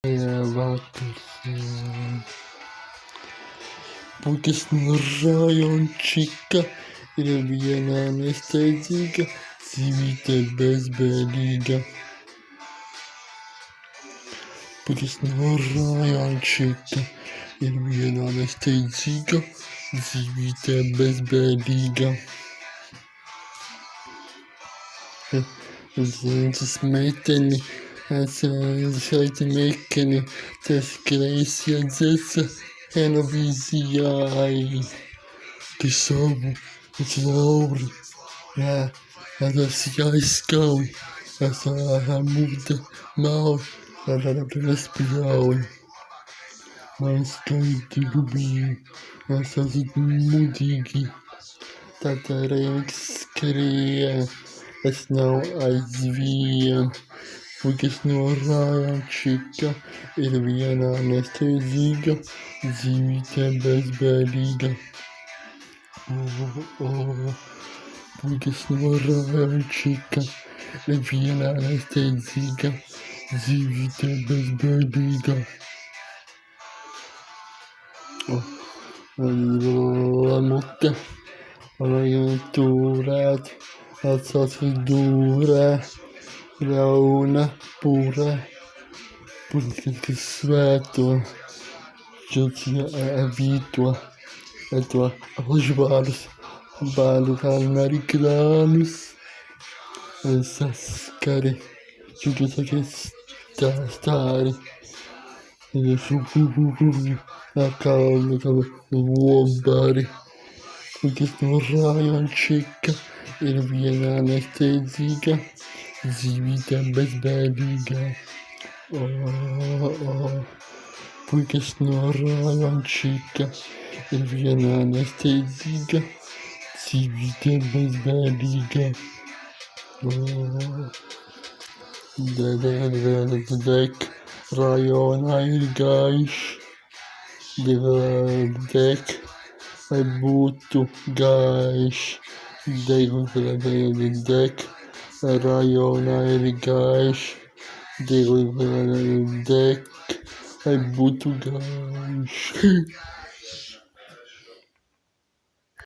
Bakın. Bugün rayonчика, Irviana anesteziga, Civite bezbeliga. Bugün rayonчика, Irviana anesteziga, Civite bezbeliga. Smeteni, mekeni, tezkreisja dzesa, enovizijai. Kisobu, Zlauri, Adasiaiskau, Asahamuda, Mau, Adaraspiaui, Maskaiti Gubi, Asazit Mudigi, Tatarex Kria, Asnau Aizvia, Fugisno Rayonчика, Irviana anesteziga, Zivite bezbeliga. Bugün rayonчика, Irviana anesteziga, Zivite bezbeliga. Lamutte, rajonturat, atsasidura, rauna pura, pulkis svēto, Jutia avitua, etua ažvārus, bālu amerikānus, saskari, čukas stāri, akalnu lobari, kukas no rayončika, Irviana anesteziga, Zivite bezbēdīga. Puikas no rayončika, Irviana anesteziga, Civite bezbēdīga. Dek rajona ir gaišs, dek, lai būtu gaišs, dek rajona ir gaišs, dek, lai būtu gaišs.